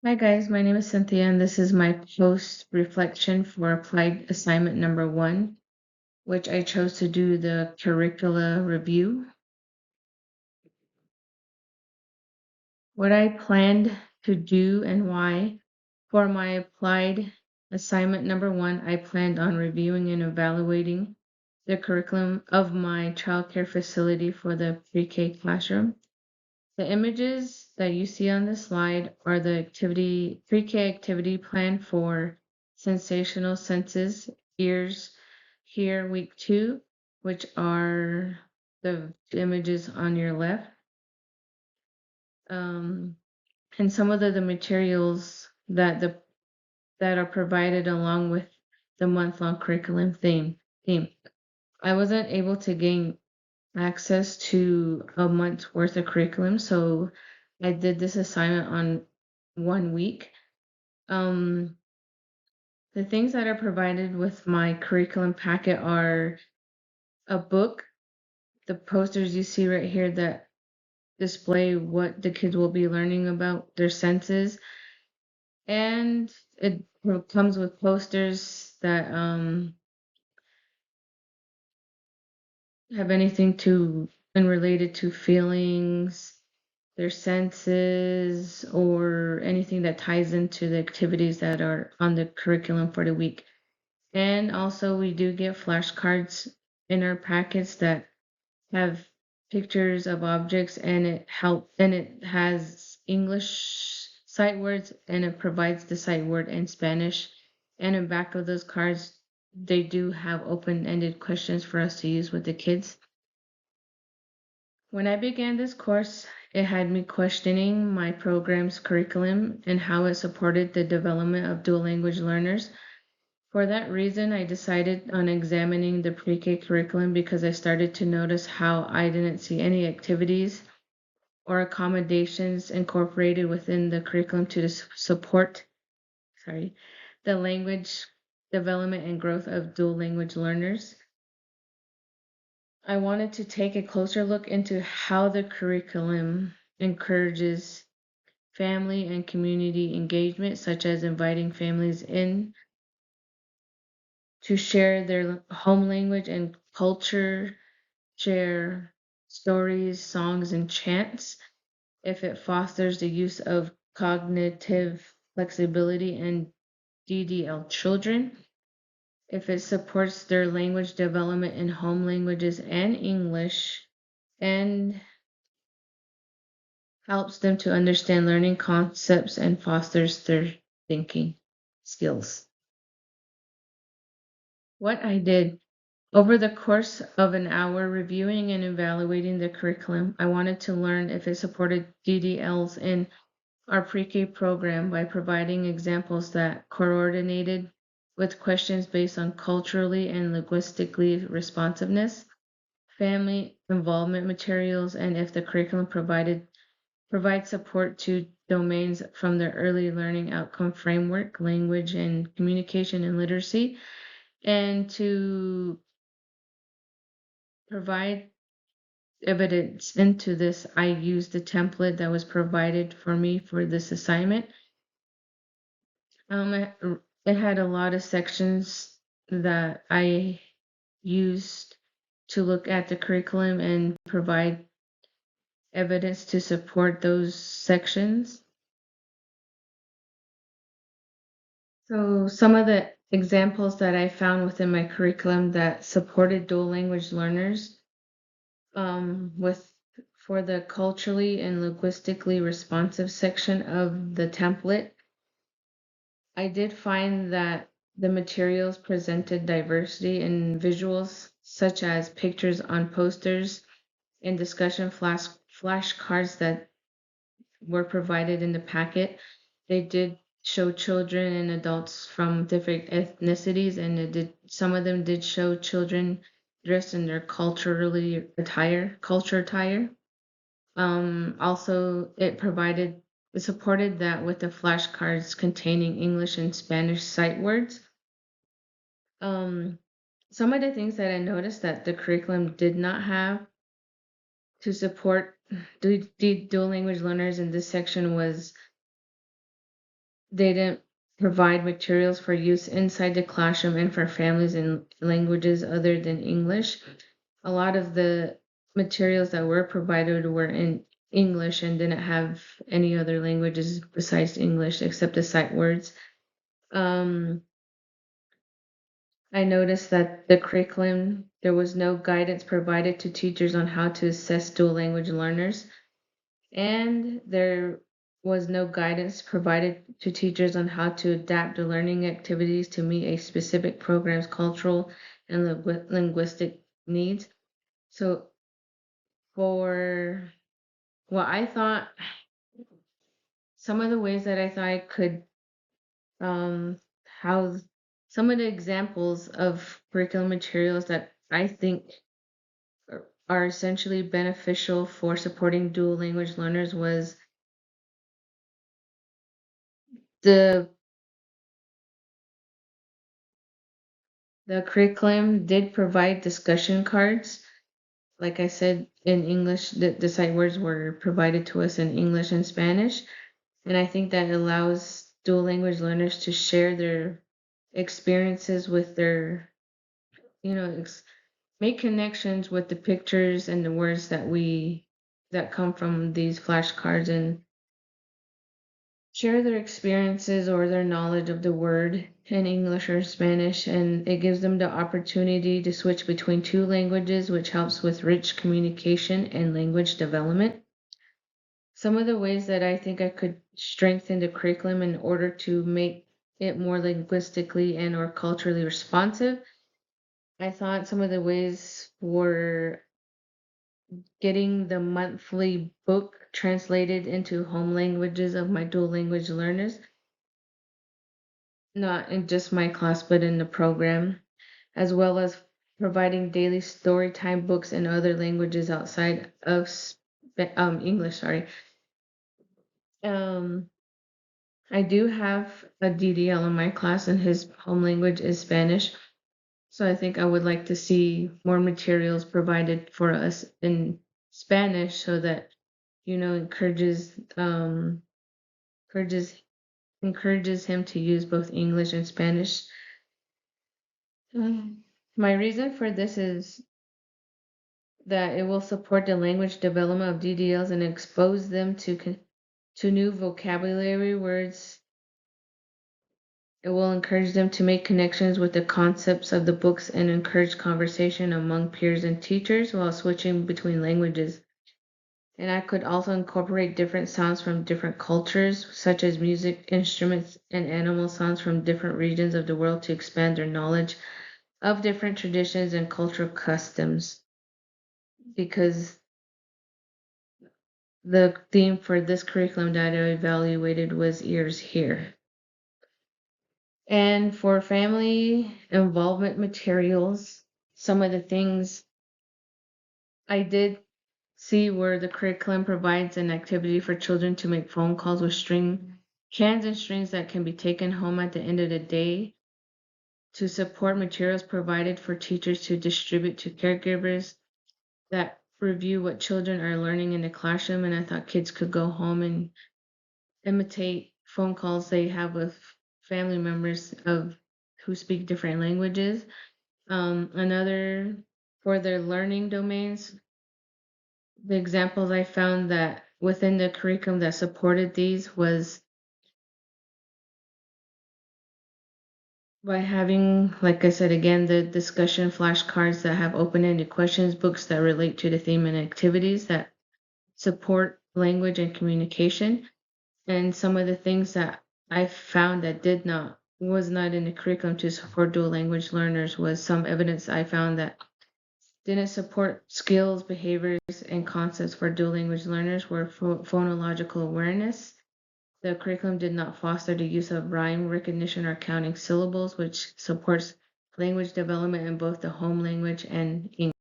Hi guys, my name is Cynthia and this is my post reflection for applied assignment number 1, which I chose to do the curricula review. What I planned to do and why. For my applied assignment number 1, I planned on reviewing and evaluating the curriculum of my childcare facility for the pre-K classroom. The images that you see on the slide are the pre-K activity plan for sensational senses, ears, here, week 2, which are the images on your left. Um, and some of the materials that are provided along with the month-long curriculum theme. I wasn't able to gain access to a month's worth of curriculum, so I did this assignment on 1 week. Um, the things that are provided with my curriculum packet are a book, the posters you see right here that display what the kids will be learning about their senses, and it comes with posters that have anything to and related to feelings, their senses, or anything that ties into the activities that are on the curriculum for the week. And also, we do get flashcards in our packets that have pictures of objects, and it has English sight words, and it provides the sight word in Spanish. And in back of those cards, they do have open-ended questions for us to use with the kids. When I began this course, it had me questioning my program's curriculum and how it supported the development of dual language learners. For that reason, I decided on examining the pre-K curriculum because I started to notice how I didn't see any activities or accommodations incorporated within the curriculum to support, the language development and growth of dual language learners. I wanted to take a closer look into how the curriculum encourages family and community engagement, such as inviting families in to share their home language and culture, share stories, songs, and chants, if it fosters the use of cognitive flexibility in DDL children, if it supports their language development in home languages and English, and helps them to understand learning concepts and fosters their thinking skills. What I did over the course of an hour reviewing and evaluating the curriculum, I wanted to learn if it supported DDLs in our pre-K program by providing examples that coordinated with questions based on culturally and linguistically responsiveness, family involvement materials, and if the curriculum provide support to domains from the early learning outcome framework, language and communication and literacy, and to provide evidence into this. I used the template that was provided for me for this assignment. It, it had a lot of sections that I used to look at the curriculum and provide evidence to support those sections. So some of the examples that I found within my curriculum that supported dual language learners with for the culturally and linguistically responsive section of the template, I did find that the materials presented diversity in visuals such as pictures on posters and discussion flashcards that were provided in the packet. They did show children and adults from different ethnicities, and some of them did show children dressed in their culture attire. Also, it supported that with the flashcards containing English and Spanish sight words. Um, some of the things that I noticed that the curriculum did not have to support dual language learners in this section was they didn't provide materials for use inside the classroom and for families in languages other than English. A lot of the materials that were provided were in English and didn't have any other languages besides English except the sight words. Um, I noticed that the curriculum, there was no guidance provided to teachers on how to assess dual language learners, and there was no guidance provided to teachers on how to adapt the learning activities to meet a specific program's cultural and linguistic needs. So, for what I thought, some of the ways that I thought I could how some of the examples of curriculum materials that I think are essentially beneficial for supporting dual language learners was the the curriculum did provide discussion cards. Like I said, in English, the sight words were provided to us in English and Spanish, and I think that allows dual language learners to share their experiences with their, you know, make connections with the pictures and the words that come from these flashcards and share their experiences or their knowledge of the word in English or Spanish, and it gives them the opportunity to switch between two languages, which helps with rich communication and language development. Some of the ways that I think I could strengthen the curriculum in order to make it more linguistically and or culturally responsive, I thought some of the ways were getting the monthly book translated into home languages of my dual language learners, not in just my class, but in the program, as well as providing daily story time books in other languages outside of English. Sorry. Um, I do have a DDL in my class, and his home language is Spanish. So I think I would like to see more materials provided for us in Spanish so that, encourages encourages him to use both English and Spanish. Mm. My reason for this is that it will support the language development of DDLs and expose them to new vocabulary words. It will encourage them to make connections with the concepts of the books and encourage conversation among peers and teachers while switching between languages. And I could also incorporate different sounds from different cultures, such as music, instruments, and animal sounds from different regions of the world to expand their knowledge of different traditions and cultural customs. Because the theme for this curriculum that I evaluated was Ears Here. And for family involvement materials, some of the things I did see where the curriculum provides an activity for children to make phone calls with string cans and strings that can be taken home at the end of the day, to support materials provided for teachers to distribute to caregivers that review what children are learning in the classroom. And I thought kids could go home and imitate phone calls they have with family members of who speak different languages. Another for their learning domains, the examples I found that within the curriculum that supported these was by having, like I said again, the discussion flashcards that have open-ended questions, books that relate to the theme and activities that support language and communication. And some of the things that I found that was not in the curriculum to support dual language learners was some evidence I found that didn't support skills, behaviors, and concepts for dual language learners were phonological awareness. The curriculum did not foster the use of rhyme recognition or counting syllables, which supports language development in both the home language and English.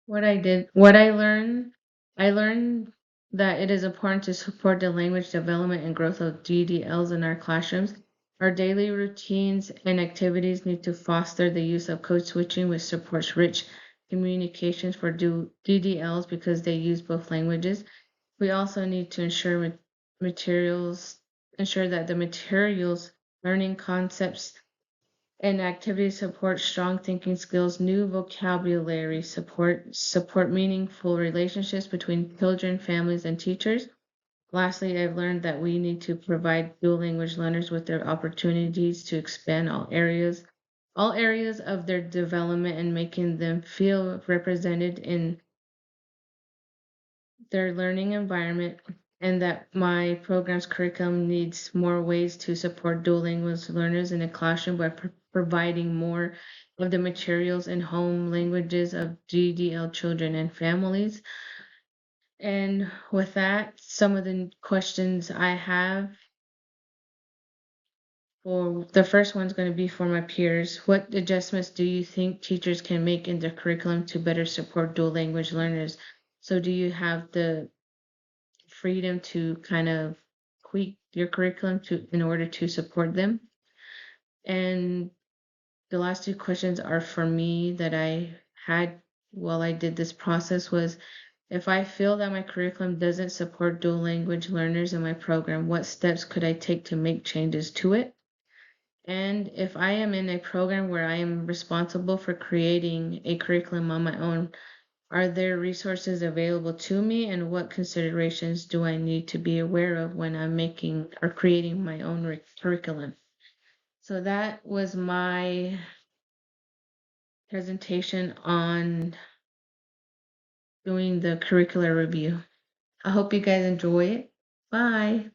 What I learned that it is important to support the language development and growth of DDLs in our classrooms. Our daily routines and activities need to foster the use of code switching, which supports rich communications for DDLs because they use both languages. We also need to ensure materials ensure that the materials, learning concepts, and activities support strong thinking skills, new vocabulary support meaningful relationships between children, families, and teachers. Lastly, I've learned that we need to provide dual language learners with their opportunities to expand all areas of their development and making them feel represented in their learning environment, and that my program's curriculum needs more ways to support dual language learners in the classroom by providing more of the materials in home languages of GDL children and families. And with that, some of the questions I have, for the first one's going to be for my peers. What adjustments do you think teachers can make in their curriculum to better support dual language learners? So do you have the freedom to kind of tweak your curriculum to in order to support them? And the last two questions are for me that I had while I did this process was, if I feel that my curriculum doesn't support dual language learners in my program, what steps could I take to make changes to it? And if I am in a program where I am responsible for creating a curriculum on my own, are there resources available to me, and what considerations do I need to be aware of when I'm making or creating my own curriculum? So that was my presentation on doing the curricular review. I hope you guys enjoy it. Bye.